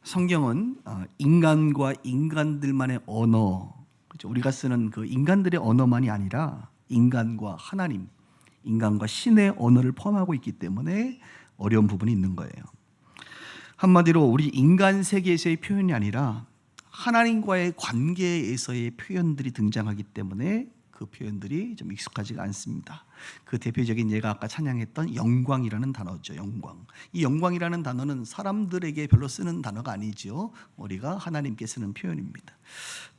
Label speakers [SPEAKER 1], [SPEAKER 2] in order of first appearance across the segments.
[SPEAKER 1] 성경은 인간과 인간들만의 언어, 그렇죠? 우리가 쓰는 그 인간들의 언어만이 아니라 인간과 하나님, 인간과 신의 언어를 포함하고 있기 때문에 어려운 부분이 있는 거예요. 한마디로 우리 인간 세계에서의 표현이 아니라 하나님과의 관계에서의 표현들이 등장하기 때문에 그 표현들이 좀 익숙하지가 않습니다. 그 대표적인 예가 아까 찬양했던 영광이라는 단어죠. 영광. 이 영광이라는 단어는 사람들에게 별로 쓰는 단어가 아니죠. 우리가 하나님께 쓰는 표현입니다.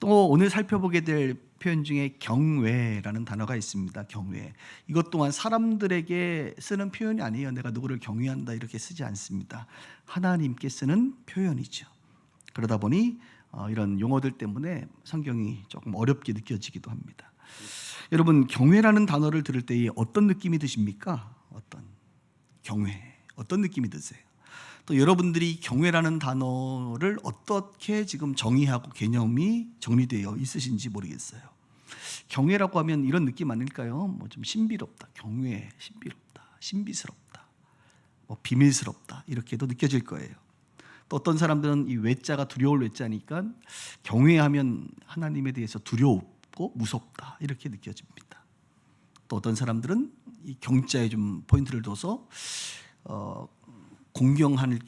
[SPEAKER 1] 또 오늘 살펴보게 될 표현 중에 경외라는 단어가 있습니다. 경외. 이것 또한 사람들에게 쓰는 표현이 아니에요. 내가 누구를 경외한다 이렇게 쓰지 않습니다. 하나님께 쓰는 표현이죠. 그러다 보니 이런 용어들 때문에 성경이 조금 어렵게 느껴지기도 합니다. 여러분, 경외라는 단어를 들을 때 어떤 느낌이 드십니까? 어떤 느낌이 드세요? 또 여러분들이 경외라는 단어를 어떻게 지금 정의하고 개념이 정리되어 있으신지 모르겠어요. 경외라고 하면 이런 느낌 아닐까요? 좀 신비롭다, 경외, 신비롭다, 신비스럽다, 비밀스럽다 이렇게도 느껴질 거예요. 또 어떤 사람들은 이 외자가 두려울 외자니까 경외하면 하나님에 대해서 두렵고 무섭다 이렇게 느껴집니다. 또 어떤 사람들은 이 경자에 좀 포인트를 둬서 공경하는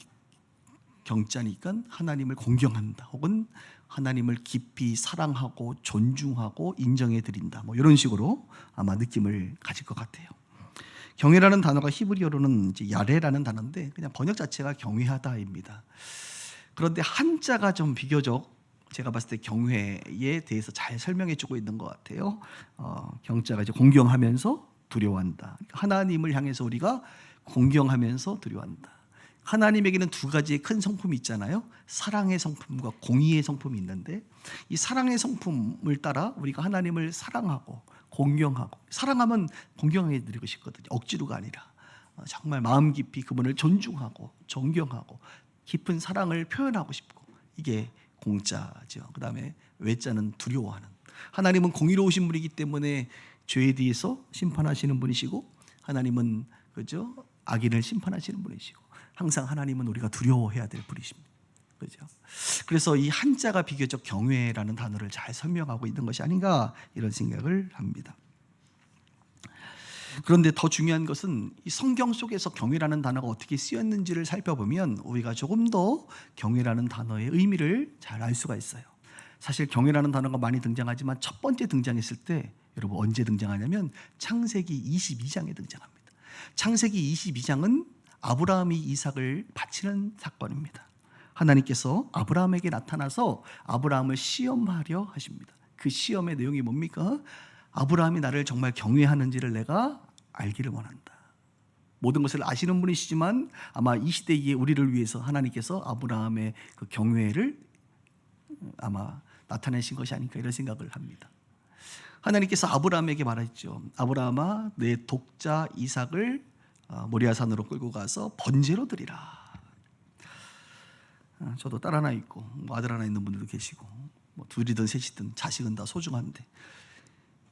[SPEAKER 1] 경자니까 하나님을 공경한다, 혹은 하나님을 깊이 사랑하고 존중하고 인정해 드린다, 이런 식으로 아마 느낌을 가질 것 같아요. 경외라는 단어가 히브리어로는 이제 야레라는 단어인데 그냥 번역 자체가 경외하다입니다. 그런데 한자가 좀 비교적 제가 봤을 때 경외에 대해서 잘 설명해 주고 있는 것 같아요. 경자가 이제 공경하면서 두려워한다. 하나님을 향해서 우리가 공경하면서 두려워한다. 하나님에게는 두 가지의 큰 성품이 있잖아요. 사랑의 성품과 공의의 성품이 있는데 이 사랑의 성품을 따라 우리가 하나님을 사랑하고 공경하고, 사랑하면 공경해 드리고 싶거든요. 억지로가 아니라 정말 마음 깊이 그분을 존중하고 존경하고 깊은 사랑을 표현하고 싶고, 이게 공자죠. 그 다음에 외자는 두려워하는. 하나님은 공의로우신 분이기 때문에 죄에 대해서 심판하시는 분이시고, 하나님은 그죠, 악인을 심판하시는 분이시고, 항상 하나님은 우리가 두려워해야 될 분이십니다. 그죠? 그래서 이 한자가 비교적 경외라는 단어를 잘 설명하고 있는 것이 아닌가 이런 생각을 합니다. 그런데 더 중요한 것은 이 성경 속에서 경외라는 단어가 어떻게 쓰였는지를 살펴보면 우리가 조금 더 경외라는 단어의 의미를 잘 알 수가 있어요. 사실 경외라는 단어가 많이 등장하지만 첫 번째 등장했을 때 여러분 언제 등장하냐면 창세기 22장에 등장합니다. 창세기 22장은 아브라함이 이삭을 바치는 사건입니다. 하나님께서 아브라함에게 나타나서 아브라함을 시험하려 하십니다. 그 시험의 내용이 뭡니까? 아브라함이 나를 정말 경외하는지를 내가 알기를 원한다. 모든 것을 아시는 분이시지만 아마 이 시대에 우리를 위해서 하나님께서 아브라함의 그 경외를 아마 나타내신 것이 아닐까 이런 생각을 합니다. 하나님께서 아브라함에게 말했죠. 아브라함아, 내 독자 이삭을 모리아산으로 끌고 가서 번제로 드리라. 저도 딸 하나 있고 아들 하나 있는 분들도 계시고 둘이든 셋이든 자식은 다 소중한데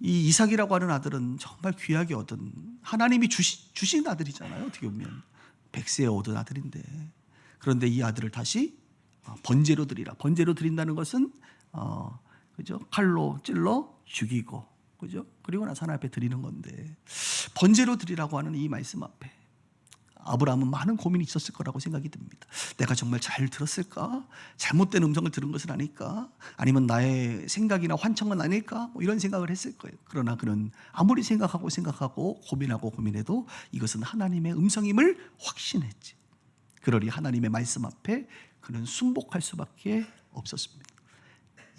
[SPEAKER 1] 이 이삭이라고 하는 아들은 정말 귀하게 얻은, 하나님이 주신 아들이잖아요. 어떻게 보면 백세에 얻은 아들인데, 그런데 이 아들을 다시 번제로 드리라. 번제로 드린다는 것은 그죠? 칼로 찔러 죽이고, 그죠? 그리고 나서 하나님 앞에 드리는 건데, 번제로 드리라고 하는 이 말씀 앞에 아브라함은 많은 고민이 있었을 거라고 생각이 듭니다. 내가 정말 잘 들었을까? 잘못된 음성을 들은 것은 아닐까? 아니면 나의 생각이나 환청은 아닐까? 이런 생각을 했을 거예요. 그러나 그는 아무리 생각하고 고민해도 이것은 하나님의 음성임을 확신했지. 그러니 하나님의 말씀 앞에 그는 순복할 수밖에 없었습니다.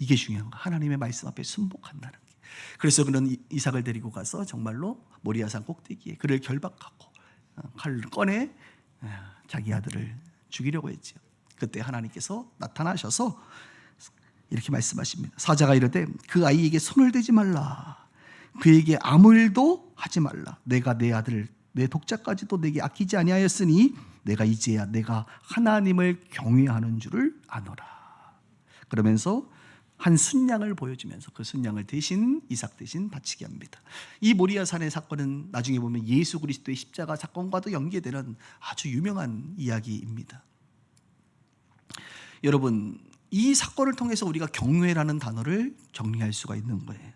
[SPEAKER 1] 이게 중요한 거, 하나님의 말씀 앞에 순복한다는 게. 그래서 그는 이삭을 데리고 가서 정말로 모리아산 꼭대기에 그를 결박하고 칼을 꺼내 자기 아들을 죽이려고 했죠. 그때 하나님께서 나타나셔서 이렇게 말씀하십니다. 사자가 이르되 그 아이에게 손을 대지 말라. 그에게 아무 일도 하지 말라. 내가 내 아들 내 독자까지도 내게 아끼지 아니하였으니 내가 이제야 내가 하나님을 경외하는 줄을 아노라. 그러면서 한 순양을 보여주면서 그 순양을 대신 이삭 대신 바치게 합니다. 이 모리아산의 사건은 나중에 보면 예수 그리스도의 십자가 사건과도 연계되는 아주 유명한 이야기입니다. 여러분, 이 사건을 통해서 우리가 경외라는 단어를 정리할 수가 있는 거예요.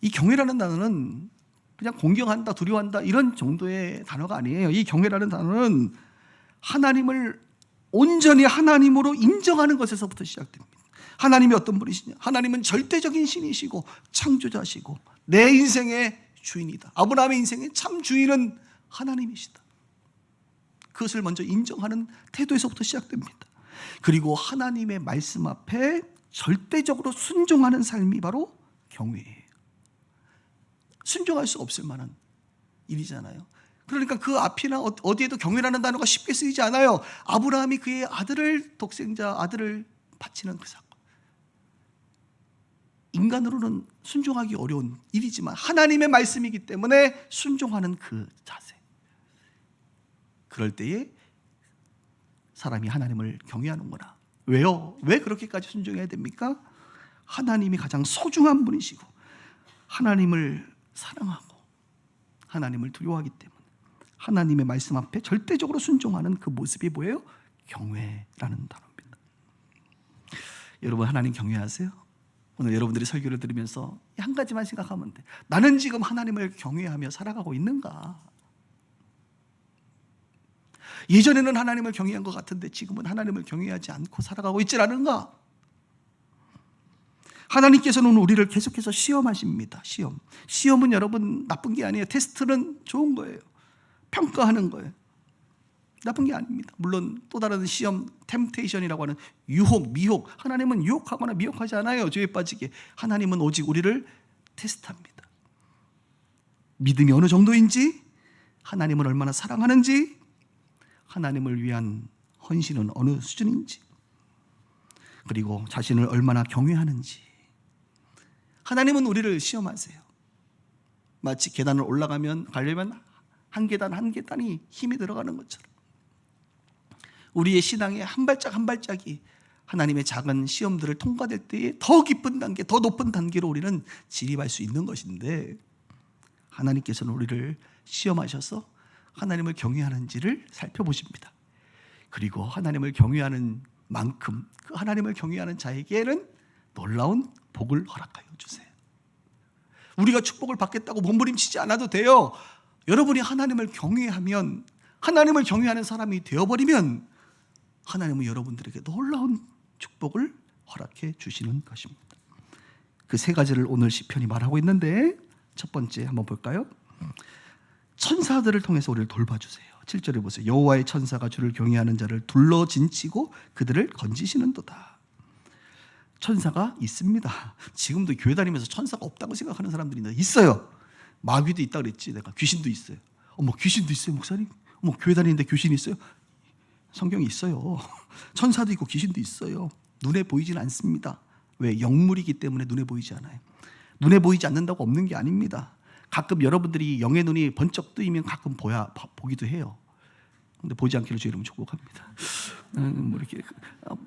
[SPEAKER 1] 이 경외라는 단어는 그냥 공경한다, 두려워한다 이런 정도의 단어가 아니에요. 이 경외라는 단어는 하나님을 온전히 하나님으로 인정하는 것에서부터 시작됩니다. 하나님이 어떤 분이시냐? 하나님은 절대적인 신이시고 창조자시고 내 인생의 주인이다. 아브라함의 인생의 참 주인은 하나님이시다. 그것을 먼저 인정하는 태도에서부터 시작됩니다. 그리고 하나님의 말씀 앞에 절대적으로 순종하는 삶이 바로 경외예요. 순종할 수 없을 만한 일이잖아요. 그러니까 그 앞이나 어디에도 경외라는 단어가 쉽게 쓰이지 않아요. 아브라함이 그의 아들을, 독생자 아들을 바치는 그 사건, 인간으로는 순종하기 어려운 일이지만 하나님의 말씀이기 때문에 순종하는 그 자세, 그럴 때에 사람이 하나님을 경외하는구나. 왜요? 왜 그렇게까지 순종해야 됩니까? 하나님이 가장 소중한 분이시고 하나님을 사랑하고 하나님을 두려워하기 때문에 하나님의 말씀 앞에 절대적으로 순종하는 그 모습이 뭐예요? 경외라는 단어입니다. 여러분, 하나님 경외하세요? 오늘 여러분들이 설교를 들으면서 한 가지만 생각하면 돼. 나는 지금 하나님을 경외하며 살아가고 있는가? 예전에는 하나님을 경외한 것 같은데 지금은 하나님을 경외하지 않고 살아가고 있지 않은가? 하나님께서는 우리를 계속해서 시험하십니다. 시험은 여러분 나쁜 게 아니에요. 테스트는 좋은 거예요. 평가하는 거예요. 나쁜 게 아닙니다. 물론 또 다른 시험, 템테이션이라고 하는 유혹, 미혹. 하나님은 유혹하거나 미혹하지 않아요. 죄에 빠지게. 하나님은 오직 우리를 테스트합니다. 믿음이 어느 정도인지, 하나님을 얼마나 사랑하는지, 하나님을 위한 헌신은 어느 수준인지, 그리고 자신을 얼마나 경외하는지. 하나님은 우리를 시험하세요. 마치 계단을 가려면 한 계단 한 계단이 힘이 들어가는 것처럼 우리의 신앙의 한 발짝 한 발짝이 하나님의 작은 시험들을 통과될 때에 더 깊은 단계, 더 높은 단계로 우리는 진입할 수 있는 것인데, 하나님께서는 우리를 시험하셔서 하나님을 경외하는지를 살펴보십니다. 그리고 하나님을 경외하는 만큼 그 하나님을 경외하는 자에게는 놀라운 복을 허락하여 주세요. 우리가 축복을 받겠다고 몸부림치지 않아도 돼요. 여러분이 하나님을 경외하면, 하나님을 경외하는 사람이 되어버리면 하나님은 여러분들에게 놀라운 축복을 허락해 주시는 것입니다. 그 세 가지를 오늘 시편이 말하고 있는데, 첫 번째 한번 볼까요? 천사들을 통해서 우리를 돌봐주세요. 7절에 보세요. 여호와의 천사가 주를 경외하는 자를 둘러 진치고 그들을 건지시는도다. 천사가 있습니다. 지금도 교회 다니면서 천사가 없다고 생각하는 사람들이 있어요. 마귀도 있다 그랬지. 내가 귀신도 있어요. 어머, 귀신도 있어요, 목사님? 어머, 교회 다니는데 귀신이 있어요? 성경이 있어요. 천사도 있고 귀신도 있어요. 눈에 보이지는 않습니다. 왜? 영물이기 때문에 눈에 보이지 않아요. 눈에 보이지 않는다고 없는 게 아닙니다. 가끔 여러분들이 영의 눈이 번쩍 뜨이면 가끔 보기도 해요. 근데 보지 않기를 주의 이름으로 축복합니다. 뭐 이렇게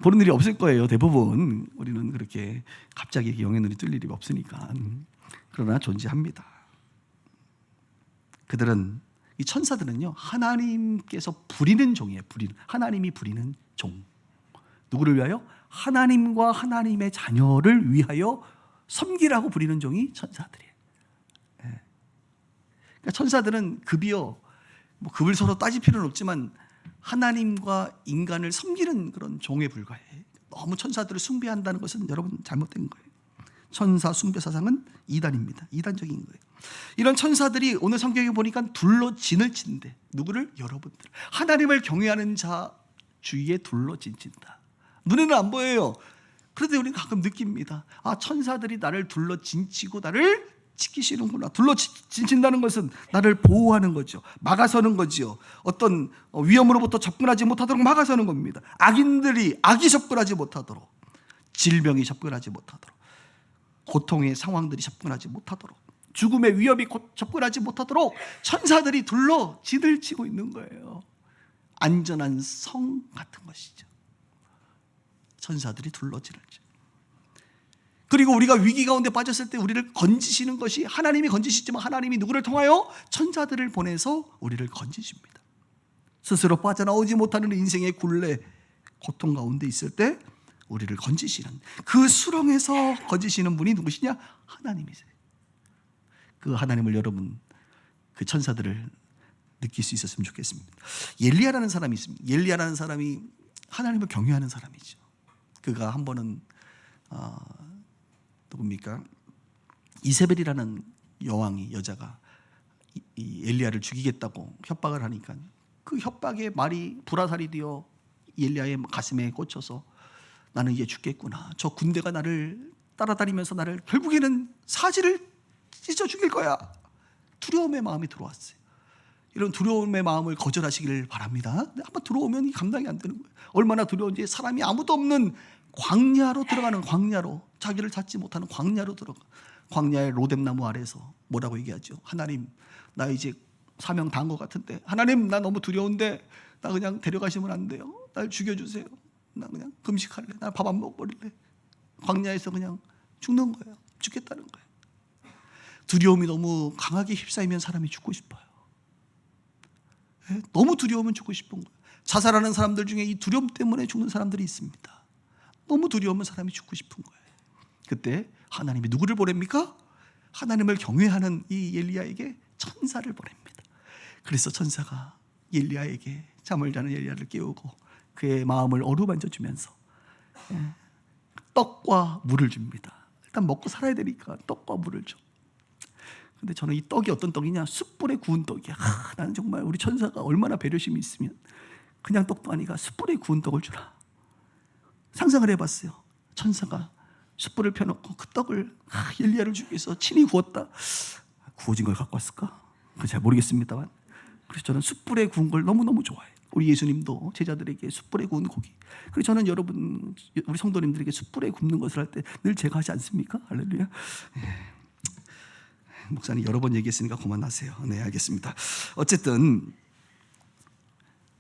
[SPEAKER 1] 보는 일이 없을 거예요. 대부분 우리는 그렇게 갑자기 영의 눈이 뜰 일이 없으니까. 그러나 존재합니다. 이 천사들은요, 하나님께서 부리는 종이에요. 하나님이 부리는 종. 누구를 위하여? 하나님과 하나님의 자녀를 위하여 섬기라고 부리는 종이 천사들이에요. 그러니까 천사들은 급을 서로 따질 필요는 없지만 하나님과 인간을 섬기는 그런 종에 불과해. 너무 천사들을 숭배한다는 것은 여러분 잘못된 거예요. 천사 숭배 사상은 이단입니다. 이단적인 거예요. 이런 천사들이 오늘 성경에 보니까 둘러 진을 친대. 누구를? 여러분들. 하나님을 경외하는 자 주위에 둘러 진친다. 눈에는 안 보여요. 그런데 우리는 가끔 느낍니다. 아, 천사들이 나를 둘러 진치고 나를 지키시는구나. 둘러 진친다는 것은 나를 보호하는 거죠. 막아서는 거죠. 어떤 위험으로부터 접근하지 못하도록 막아서는 겁니다. 악이 접근하지 못하도록, 질병이 접근하지 못하도록, 고통의 상황들이 접근하지 못하도록, 죽음의 위협이 접근하지 못하도록 천사들이 둘러 진을 치고 있는 거예요. 안전한 성 같은 것이죠. 천사들이 둘러 진을 치고. 그리고 우리가 위기 가운데 빠졌을 때 우리를 건지시는 것이, 하나님이 건지시지만 하나님이 누구를 통하여? 천사들을 보내서 우리를 건지십니다. 스스로 빠져나오지 못하는 인생의 굴레, 고통 가운데 있을 때 우리를 건지시는, 그 수렁에서 건지시는 분이 누구시냐? 하나님이세요. 그 하나님을 여러분, 그 천사들을 느낄 수 있었으면 좋겠습니다. 엘리야라는 사람이 있습니다. 엘리야라는 사람이 하나님을 경외하는 사람이죠. 그가 한 번은 누굽니까? 이세벨이라는 여자가 이 엘리야를 죽이겠다고 협박을 하니까 그 협박의 말이 불화살이 되어 엘리야의 가슴에 꽂혀서 나는 이제 죽겠구나. 저 군대가 나를 따라다니면서 나를 결국에는 사지를 찢어 죽일 거야. 두려움의 마음이 들어왔어요. 이런 두려움의 마음을 거절하시기를 바랍니다. 한번 들어오면 감당이 안 되는 거예요. 얼마나 두려운지. 사람이 아무도 없는 광야로 들어가는, 광야로, 자기를 찾지 못하는 광야로 들어가. 광야의 로뎀나무 아래서 뭐라고 얘기하죠? 하나님, 나 이제 사명 다한 것 같은데, 하나님, 나 너무 두려운데 나 그냥 데려가시면 안 돼요? 날 죽여주세요. 나 그냥 금식할래. 나 밥 안 먹어버릴래. 광야에서 그냥 죽는 거예요. 죽겠다는 거예요. 두려움이 너무 강하게 휩싸이면 사람이 죽고 싶어요. 너무 두려우면 죽고 싶은 거예요. 자살하는 사람들 중에 이 두려움 때문에 죽는 사람들이 있습니다. 너무 두려우면 사람이 죽고 싶은 거예요. 그때 하나님이 누구를 보냅니까? 하나님을 경외하는 이 엘리야에게 천사를 보냅니다. 그래서 천사가 엘리야에게, 잠을 자는 엘리야를 깨우고 그의 마음을 어루만져 주면서 떡과 물을 줍니다. 일단 먹고 살아야 되니까 떡과 물을 줘. 근데 저는 이 떡이 어떤 떡이냐? 숯불에 구운 떡이야. 나는 정말 우리 천사가 얼마나 배려심이 있으면 그냥 떡도 아니가 숯불에 구운 떡을 주라. 상상을 해봤어요. 천사가 숯불을 펴놓고 그 떡을 엘리야를 주기 위해서 친히 구웠다. 구워진 걸 갖고 왔을까? 그건 잘 모르겠습니다만, 그래서 저는 숯불에 구운 걸 너무너무 좋아해요. 우리 예수님도 제자들에게 숯불에 구운 고기. 그래서 저는 여러분, 우리 성도님들에게 숯불에 굽는 것을 할 때 늘 제가 하지 않습니까? 할렐루야. 목사님 여러 번 얘기했으니까 그만하세요. 네, 알겠습니다. 어쨌든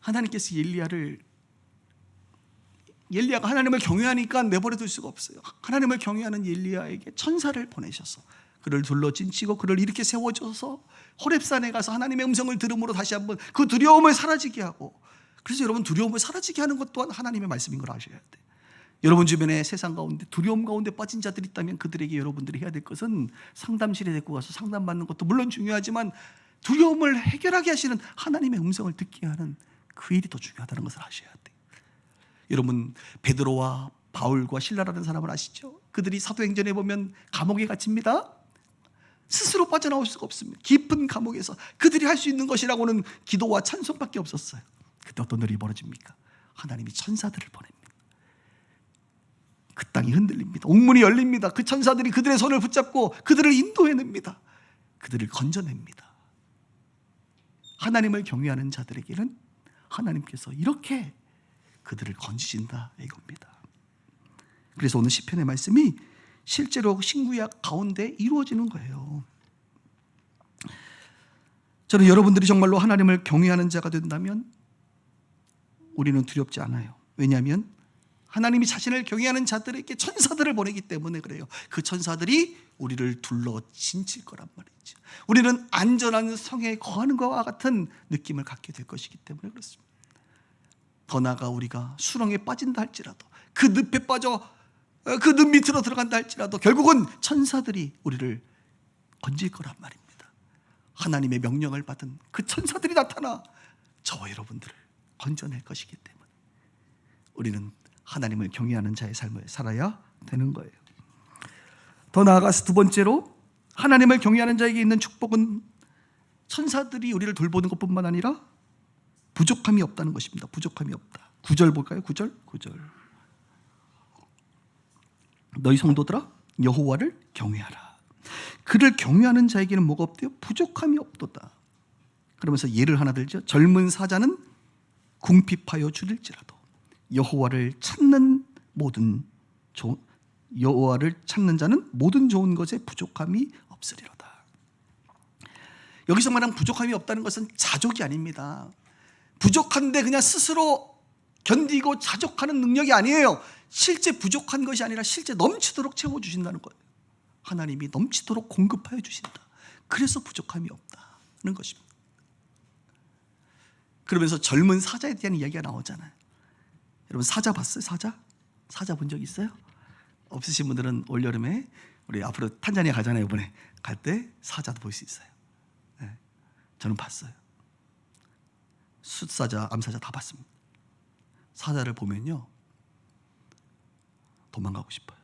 [SPEAKER 1] 하나님께서 엘리야가 하나님을 경외하니까 내버려 둘 수가 없어요. 하나님을 경외하는 엘리야에게 천사를 보내셔서 그를 둘러 찐치고 그를 이렇게 세워줘서 호렙산에 가서 하나님의 음성을 들음으로 다시 한번 그 두려움을 사라지게 하고, 그래서 여러분, 두려움을 사라지게 하는 것 또한 하나님의 말씀인 걸 아셔야 돼요. 여러분 주변에 세상 가운데 두려움 가운데 빠진 자들이 있다면 그들에게 여러분들이 해야 될 것은 상담실에 데리고 가서 상담받는 것도 물론 중요하지만 두려움을 해결하게 하시는 하나님의 음성을 듣게 하는 그 일이 더 중요하다는 것을 아셔야 돼요. 여러분, 베드로와 바울과 실라라는 사람을 아시죠? 그들이 사도행전에 보면 감옥에 갇힙니다. 스스로 빠져나올 수가 없습니다. 깊은 감옥에서 그들이 할 수 있는 것이라고는 기도와 찬송밖에 없었어요. 그때 어떤 일이 벌어집니까? 하나님이 천사들을 보냅니다. 그 땅이 흔들립니다. 옥문이 열립니다. 그 천사들이 그들의 손을 붙잡고 그들을 인도해냅니다. 그들을 건져냅니다. 하나님을 경외하는 자들에게는 하나님께서 이렇게 그들을 건지신다 이겁니다. 그래서 오늘 시편의 말씀이 실제로 신구약 가운데 이루어지는 거예요. 저는 여러분들이 정말로 하나님을 경외하는 자가 된다면 우리는 두렵지 않아요. 왜냐하면 하나님이 자신을 경외하는 자들에게 천사들을 보내기 때문에 그래요. 그 천사들이 우리를 둘러 진칠 거란 말이죠. 우리는 안전한 성에 거하는 것과 같은 느낌을 갖게 될 것이기 때문에 그렇습니다. 더 나아가 우리가 수렁에 빠진다 할지라도, 그 늪에 빠져 그 늪 밑으로 들어간다 할지라도 결국은 천사들이 우리를 건질 거란 말입니다. 하나님의 명령을 받은 그 천사들이 나타나 저와 여러분들을 건져낼 것이기 때문에 우리는 하나님을 경외하는 자의 삶을 살아야 되는 거예요. 더 나아가서 두 번째로, 하나님을 경외하는 자에게 있는 축복은 천사들이 우리를 돌보는 것뿐만 아니라 부족함이 없다는 것입니다. 부족함이 없다. 9절 볼까요? 9절. 너희 성도들아 여호와를 경외하라. 그를 경외하는 자에게는 뭐가 없대요? 부족함이 없도다. 그러면서 예를 하나 들죠. 젊은 사자는 궁핍하여 줄일지라도 여호와를 찾는 자는 모든 좋은 것에 부족함이 없으리로다. 여기서 말하는 부족함이 없다는 것은 자족이 아닙니다. 부족한데 그냥 스스로 견디고 자족하는 능력이 아니에요. 실제 부족한 것이 아니라 실제 넘치도록 채워주신다는 거예요. 하나님이 넘치도록 공급하여 주신다. 그래서 부족함이 없다는 것입니다. 그러면서 젊은 사자에 대한 이야기가 나오잖아요. 여러분 사자 봤어요? 사자 본 적 있어요? 없으신 분들은 올여름에 우리 앞으로 탄자니아 가잖아요. 이번에 갈 때 사자도 볼 수 있어요. 네. 저는 봤어요. 숫사자, 암사자 다 봤습니다. 사자를 보면요 도망가고 싶어요.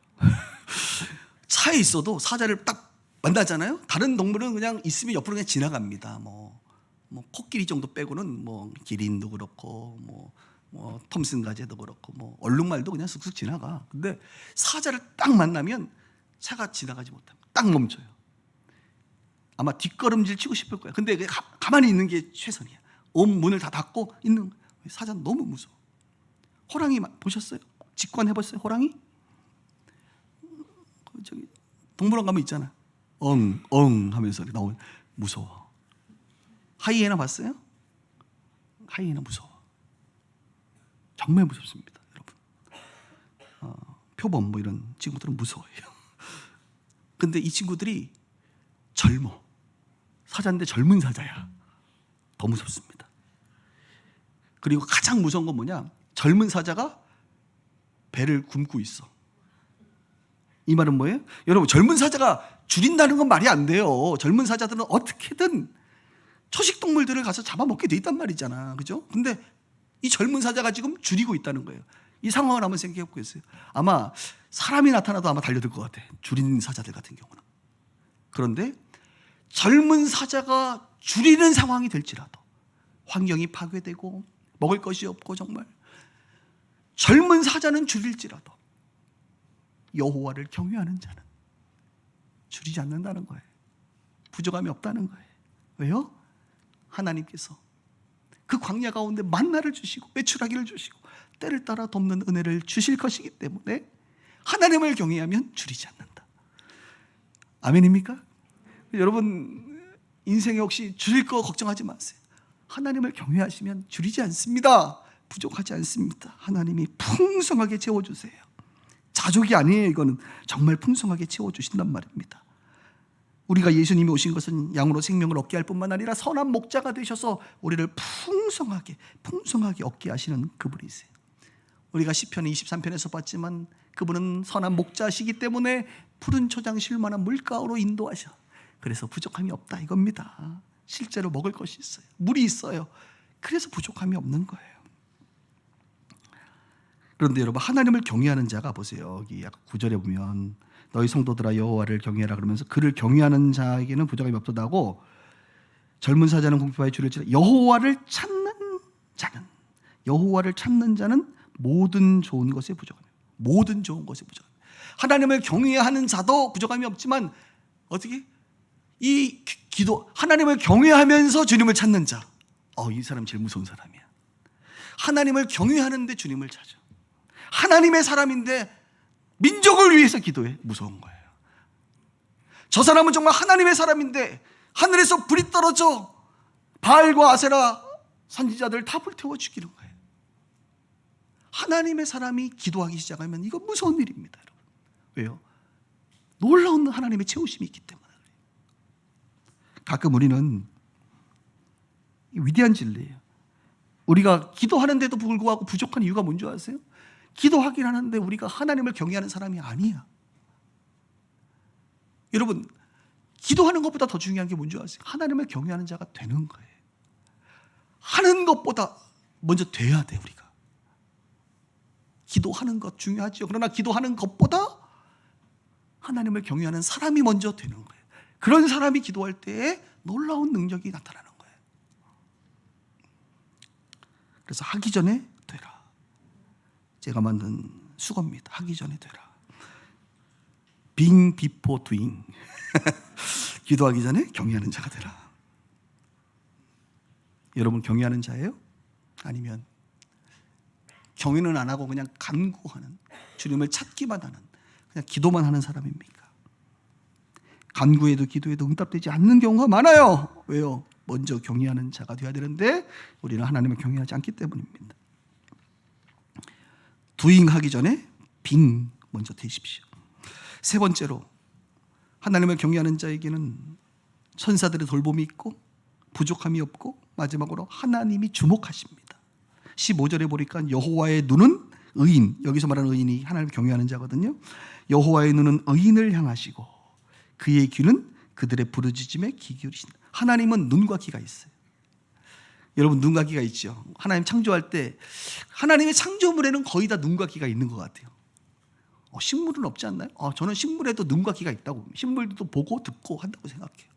[SPEAKER 1] 차에 있어도 사자를 딱 만나잖아요. 다른 동물은 그냥 있으면 옆으로 그냥 지나갑니다. 뭐 코끼리 정도 빼고는 뭐 기린도 그렇고 뭐 톰슨 가재도 그렇고 뭐 얼룩말도 그냥 쑥쑥 지나가. 근데 사자를 딱 만나면 차가 지나가지 못합니다. 딱 멈춰요. 아마 뒷걸음질 치고 싶을 거예요. 근데 가만히 있는 게 최선이야. 온 문을 다 닫고 있는 거예요. 사자는 너무 무서워. 호랑이 보셨어요? 직관해봤어요? 호랑이? 저기 동물원 가면 있잖아. 엉 하면서 나오면 무서워. 하이에나 봤어요? 하이에나 무서워. 정말 무섭습니다, 여러분. 표범 뭐 이런 친구들은 무서워요. 근데 이 친구들이 젊어. 사자인데 젊은 사자야. 더 무섭습니다. 그리고 가장 무서운 건 뭐냐? 젊은 사자가 배를 굶고 있어. 이 말은 뭐예요? 여러분 젊은 사자가 줄인다는 건 말이 안 돼요. 젊은 사자들은 어떻게든 초식동물들을 가서 잡아먹게 돼 있단 말이잖아. 그죠? 근데 이 젊은 사자가 지금 줄이고 있다는 거예요. 이 상황을 한번 생각해 보겠어요. 아마 사람이 나타나도 아마 달려들 것 같아. 줄인 사자들 같은 경우는. 그런데 젊은 사자가 줄이는 상황이 될지라도 환경이 파괴되고 먹을 것이 없고 정말 젊은 사자는 줄일지라도 여호와를 경외하는 자는 줄이지 않는다는 거예요. 부족함이 없다는 거예요. 왜요? 하나님께서 그 광야 가운데 만나를 주시고 메추라기를 주시고 때를 따라 돕는 은혜를 주실 것이기 때문에 하나님을 경외하면 줄이지 않는다. 아멘입니까? 여러분 인생에 혹시 줄일 거 걱정하지 마세요. 하나님을 경외하시면 줄이지 않습니다. 부족하지 않습니다. 하나님이 풍성하게 채워주세요. 자족이 아니에요. 이거는 정말 풍성하게 채워주신단 말입니다. 우리가 예수님이 오신 것은 양으로 생명을 얻게 할 뿐만 아니라 선한 목자가 되셔서 우리를 풍성하게 얻게 하시는 그분이세요. 우리가 시편 23편에서 봤지만 그분은 선한 목자시기 때문에 푸른 초장 쉴만한 물가로 인도하셔. 그래서 부족함이 없다 이겁니다. 실제로 먹을 것이 있어요. 물이 있어요. 그래서 부족함이 없는 거예요. 그런데 여러분 하나님을 경외하는 자가 보세요. 여기 약간 9절에 보면 너희 성도들아 여호와를 경외하라 그러면서 그를 경외하는 자에게는 부족함이 없도다고 젊은 사자는 궁핍하여 줄일지라 여호와를 찾는 자는 모든 좋은 것에 부족합니다. 모든 좋은 것에 부족합니다. 하나님을 경외하는 자도 부족함이 없지만 어떻게 이 기도 하나님을 경외하면서 주님을 찾는 자, 이 사람 제일 무서운 사람이야. 하나님을 경외하는데 주님을 찾아. 하나님의 사람인데 민족을 위해서 기도해. 무서운 거예요. 저 사람은 정말 하나님의 사람인데 하늘에서 불이 떨어져 바알과 아세라 선지자들 다 불태워 죽이는 거예요. 하나님의 사람이 기도하기 시작하면 이건 무서운 일입니다, 여러분. 왜요? 놀라운 하나님의 채우심이 있기 때문에. 가끔 우리는 위대한 진리예요. 우리가 기도하는데도 불구하고 부족한 이유가 뭔지 아세요? 기도하긴 하는데 우리가 하나님을 경외하는 사람이 아니야. 여러분 기도하는 것보다 더 중요한 게 뭔지 아세요? 하나님을 경외하는 자가 되는 거예요. 하는 것보다 먼저 돼야 돼. 우리가 기도하는 것 중요하죠. 그러나 기도하는 것보다 하나님을 경외하는 사람이 먼저 되는 거예요. 그런 사람이 기도할 때에 놀라운 능력이 나타나는 거예요. 그래서 하기 전에 되라. 제가 만든 수거입니다. 하기 전에 되라. Being before doing. 기도하기 전에 경외하는 자가 되라. 여러분 경외하는 자예요? 아니면 경외는 안 하고 그냥 간구하는, 주님을 찾기만 하는, 그냥 기도만 하는 사람입니까? 간구에도 기도에도 응답되지 않는 경우가 많아요. 왜요? 먼저 경외하는 자가 되어야 되는데 우리는 하나님을 경외하지 않기 때문입니다. doing 하기 전에 being 먼저 되십시오. 세 번째로 하나님을 경외하는 자에게는 천사들의 돌봄이 있고 부족함이 없고 마지막으로 하나님이 주목하십니다. 15절에 보니까 여호와의 눈은 의인, 여기서 말하는 의인이 하나님을 경외하는 자거든요. 여호와의 눈은 의인을 향하시고 그의 귀는 그들의 부르짖음에 귀 기울이신다. 하나님은 눈과 귀가 있어요. 여러분, 눈과 귀가 있죠. 하나님 창조할 때 하나님의 창조물에는 거의 다 눈과 귀가 있는 것 같아요. 식물은 없지 않나요? 저는 식물에도 눈과 귀가 있다고, 식물도 보고 듣고 한다고 생각해요.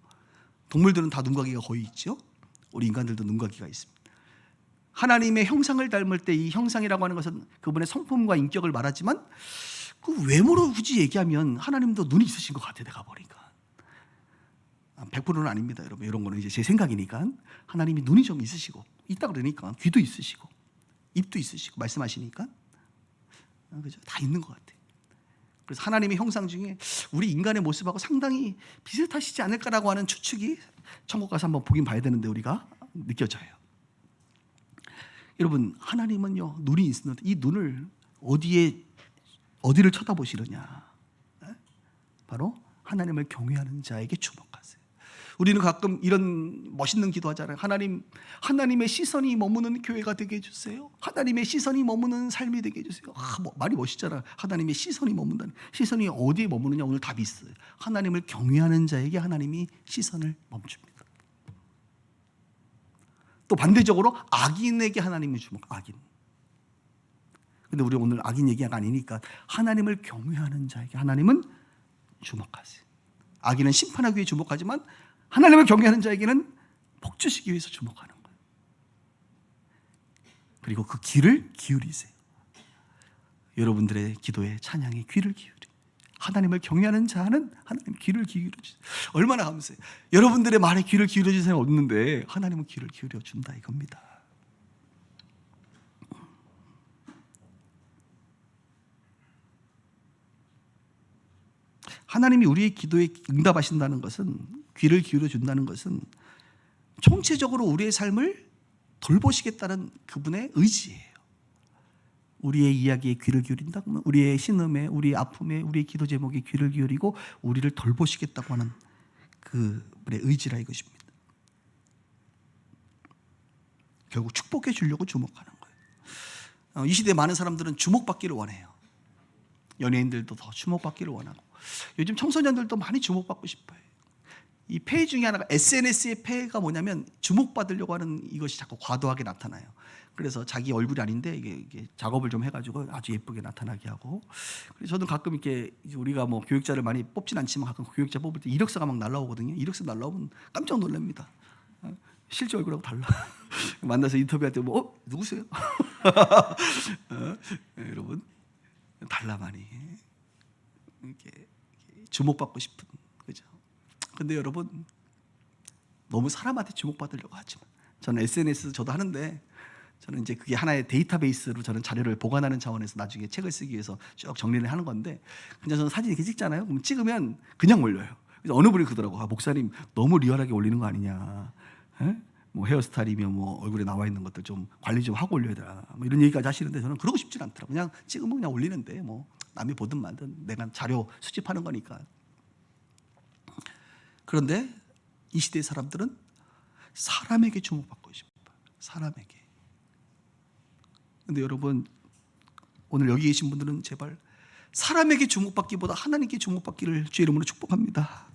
[SPEAKER 1] 동물들은 다 눈과 귀가 거의 있죠. 우리 인간들도 눈과 귀가 있습니다. 하나님의 형상을 닮을 때 이 형상이라고 하는 것은 그분의 성품과 인격을 말하지만 그 외모로 굳이 얘기하면 하나님도 눈이 있으신 것 같아요. 내가 보니까 100%는 아닙니다, 여러분. 이런 거는 이제 제 생각이니까. 하나님이 눈이 좀 있으시고, 있다 그러니까 귀도 있으시고 입도 있으시고 말씀하시니까, 그죠? 다 있는 것 같아요. 그래서 하나님의 형상 중에 우리 인간의 모습하고 상당히 비슷하시지 않을까라고 하는 추측이 천국 가서 한번 보긴 봐야 되는데 우리가 느껴져요. 여러분, 하나님은요 눈이 있는데 이 눈을 어디를 쳐다보시느냐? 바로 하나님을 경외하는 자에게 주목하세요. 우리는 가끔 이런 멋있는 기도하잖아요. 하나님의 시선이 머무는 교회가 되게 해주세요. 하나님의 시선이 머무는 삶이 되게 해주세요. 말이 멋있잖아. 하나님의 시선이 머문다는. 시선이 어디에 머무느냐? 오늘 답이 있어요. 하나님을 경외하는 자에게 하나님이 시선을 멈춥니다. 또 반대적으로 악인에게 하나님이 악인. 근데 우리 오늘 악인 얘기가 아니니까 하나님을 경외하는 자에게 하나님은 주목하세요. 악인은 심판하기 위해 주목하지만 하나님을 경외하는 자에게는 복 주시기 위해서 주목하는 거예요. 그리고 그 귀를 기울이세요. 여러분들의 기도에 찬양에 귀를 기울이. 하나님을 경외하는 자는 하나님 귀를 기울여 주세요. 얼마나 감사해요. 여러분들의 말에 귀를 기울여 주는 사람이 없는데 하나님은 귀를 기울여 준다 이겁니다. 하나님이 우리의 기도에 응답하신다는 것은, 귀를 기울여 준다는 것은 총체적으로 우리의 삶을 돌보시겠다는 그분의 의지예요. 우리의 이야기에 귀를 기울인다 그러면 우리의 신음에, 우리의 아픔에, 우리의 기도 제목에 귀를 기울이고 우리를 돌보시겠다고 하는 그분의 의지라 이것입니다. 결국 축복해 주려고 주목하는 거예요. 이 시대에 많은 사람들은 주목받기를 원해요. 연예인들도 더 주목받기를 원하고, 요즘 청소년들도 많이 주목받고 싶어요. 이 폐해 중에 하나가, SNS의 폐해가 뭐냐면 주목받으려고 하는 이것이 자꾸 과도하게 나타나요. 그래서 자기 얼굴이 아닌데 이게 작업을 좀 해가지고 아주 예쁘게 나타나게 하고. 그래서 저도 가끔 이렇게, 우리가 뭐 교육자를 많이 뽑진 않지만 가끔 교육자 뽑을 때 이력서가 막 날라오거든요. 이력서 날라오면 깜짝 놀랍니다. 실제 얼굴하고 달라. 만나서 인터뷰할 때 뭐 누구세요? 여러분, 달라 많이. 이렇게 주목받고 싶은, 그죠? 근데 여러분, 너무 사람한테 주목받으려고 하지만, 저는 SNS 저도 하는데, 저는 이제 그게 하나의 데이터베이스로 저는 자료를 보관하는 차원에서 나중에 책을 쓰기 위해서 쭉 정리를 하는 건데, 그냥 저는 사진 이렇게 찍잖아요. 그럼 찍으면 그냥 올려요. 그래서 어느 분이 그러더라고. 목사님 너무 리얼하게 올리는 거 아니냐? 뭐 헤어스타일이며 뭐 얼굴에 나와 있는 것들 좀 관리 좀 하고 올려야 되나? 뭐 이런 얘기까지 하시는데 저는 그러고 싶진 않더라고요. 그냥 찍으면 그냥 올리는데 뭐 남이 보든 말든 내가 자료 수집하는 거니까. 그런데 이 시대의 사람들은 사람에게 주목받고 싶어요. 사람에게. 근데 여러분, 오늘 여기 계신 분들은 제발 사람에게 주목받기보다 하나님께 주목받기를 주의 이름으로 축복합니다.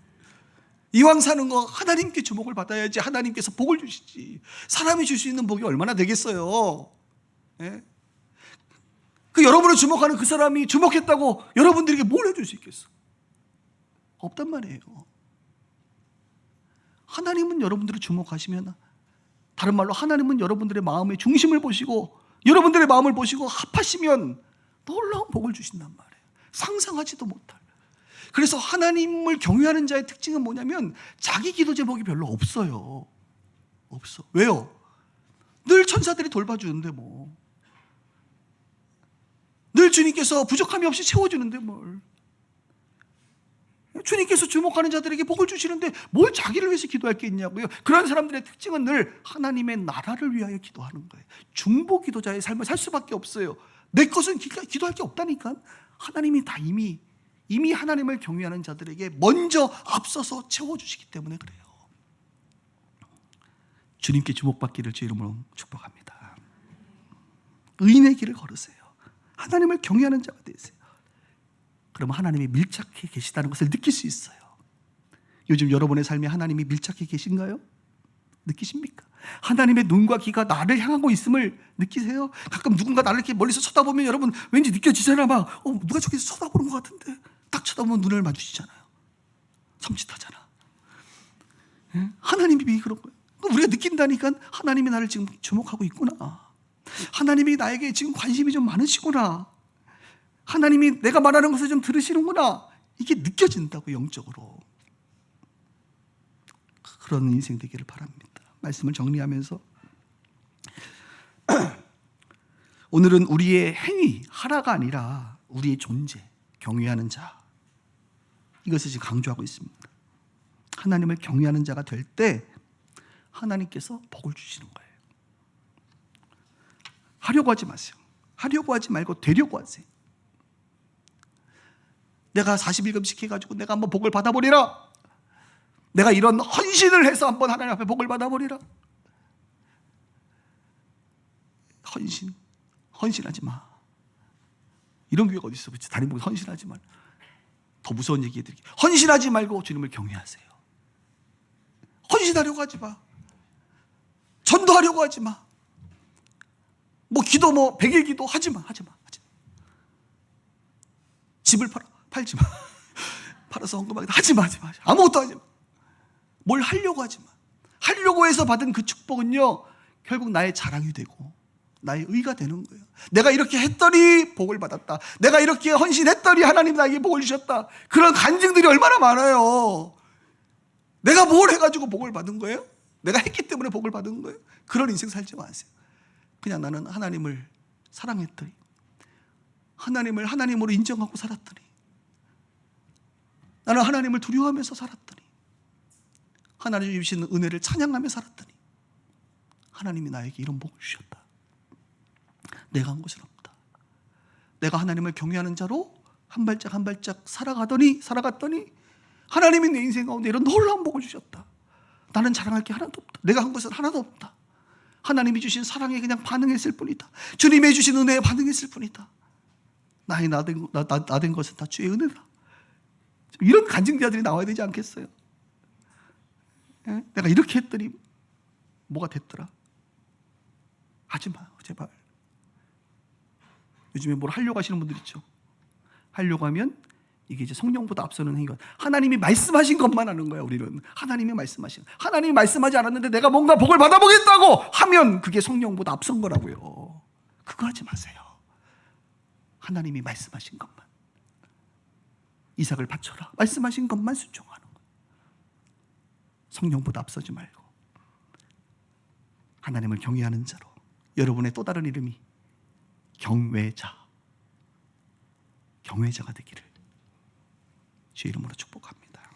[SPEAKER 1] 이왕 사는 거 하나님께 주목을 받아야지 하나님께서 복을 주시지. 사람이 줄 수 있는 복이 얼마나 되겠어요. 예? 그 여러분을 주목하는 그 사람이 주목했다고 여러분들에게 뭘 해줄 수 있겠어? 없단 말이에요. 하나님은 여러분들을 주목하시면, 다른 말로 하나님은 여러분들의 마음의 중심을 보시고 여러분들의 마음을 보시고 합하시면 놀라운 복을 주신단 말이에요. 상상하지도 못할. 그래서 하나님을 경외하는 자의 특징은 뭐냐면 자기 기도 제목이 별로 없어요. 없어. 왜요? 늘 천사들이 돌봐주는데 뭐. 늘 주님께서 부족함이 없이 채워주는데 뭘. 주님께서 주목하는 자들에게 복을 주시는데 뭘 자기를 위해서 기도할 게 있냐고요. 그런 사람들의 특징은 늘 하나님의 나라를 위하여 기도하는 거예요. 중보 기도자의 삶을 살 수밖에 없어요. 내 것은 기도할 게 없다니까. 하나님이 다 이미 하나님을 경외하는 자들에게 먼저 앞서서 채워주시기 때문에 그래요. 주님께 주목받기를 주 이름으로 축복합니다. 의인의 길을 걸으세요. 하나님을 경외하는 자가 되세요. 그러면 하나님이 밀착해 계시다는 것을 느낄 수 있어요. 요즘 여러분의 삶에 하나님이 밀착해 계신가요? 느끼십니까? 하나님의 눈과 귀가 나를 향하고 있음을 느끼세요? 가끔 누군가 나를 이렇게 멀리서 쳐다보면 여러분 왠지 느껴지잖아. 막 누가 저기서 쳐다보는 것 같은데 딱 쳐다보면 눈을 마주치잖아요. 섬찟하잖아. 예? 하나님이 그런 거예요. 우리가 느낀다니까 하나님이 나를 지금 주목하고 있구나. 하나님이 나에게 지금 관심이 좀 많으시구나. 하나님이 내가 말하는 것을 좀 들으시는구나. 이게 느껴진다고, 영적으로. 그런 인생 되기를 바랍니다. 말씀을 정리하면서 오늘은 우리의 행위, 하라가 아니라 우리의 존재, 경외하는 자, 이것을 지금 강조하고 있습니다. 하나님을 경외하는 자가 될 때 하나님께서 복을 주시는 거예요. 하려고 하지 마세요. 하려고 하지 말고 되려고 하세요. 내가 40일금씩 해가지고 내가 한번 복을 받아버리라. 내가 이런 헌신을 해서 한번 하나님 앞에 복을 받아버리라. 헌신하지 마. 이런 교회가 어디 있어? 다른 분들 헌신하지 말. 더 무서운 얘기 해드릴게요. 헌신하지 말고 주님을 경외하세요. 헌신하려고 하지 마. 전도하려고 하지 마. 기도 100일 기도 하지 마. 집을 팔지 마. 팔아서 헌금하기도 하지 마. 아무것도 하지 마. 뭘 하려고 하지 마. 하려고 해서 받은 그 축복은요, 결국 나의 자랑이 되고 나의 의가 되는 거예요. 내가 이렇게 했더니 복을 받았다. 내가 이렇게 헌신했더니 하나님 나에게 복을 주셨다. 그런 간증들이 얼마나 많아요. 내가 뭘 해가지고 복을 받은 거예요? 내가 했기 때문에 복을 받은 거예요? 그런 인생 살지 마세요. 그냥 나는 하나님을 사랑했더니, 하나님을 하나님으로 인정하고 살았더니, 나는 하나님을 두려워하면서 살았더니, 하나님이 주신 은혜를 찬양하며 살았더니 하나님이 나에게 이런 복을 주셨다. 내가 한 것은 없다. 내가 하나님을 경외하는 자로 한 발짝 한 발짝 살아갔더니 하나님이 내 인생 가운데 이런 놀라운 복을 주셨다. 나는 자랑할 게 하나도 없다. 내가 한 것은 하나도 없다. 하나님이 주신 사랑에 그냥 반응했을 뿐이다. 주님이 주신 은혜에 반응했을 뿐이다. 나 된 것은 다 주의 은혜다. 이런 간증자들이 나와야 되지 않겠어요? 예? 내가 이렇게 했더니 뭐가 됐더라. 하지 마, 제발. 요즘에 뭘 하려고 하시는 분들 있죠. 하려고 하면 이게 이제 성령보다 앞서는 행위가, 하나님이 말씀하신 것만 하는 거야. 우리는 하나님이 말씀하지 않았는데 내가 뭔가 복을 받아보겠다고 하면 그게 성령보다 앞선 거라고요. 그거 하지 마세요. 하나님이 말씀하신 것만, 이삭을 바쳐라, 말씀하신 것만 순종하는 거예요. 성령보다 앞서지 말고 하나님을 경외하는 자로, 여러분의 또 다른 이름이 경외자가 되기를 주의 이름으로 축복합니다.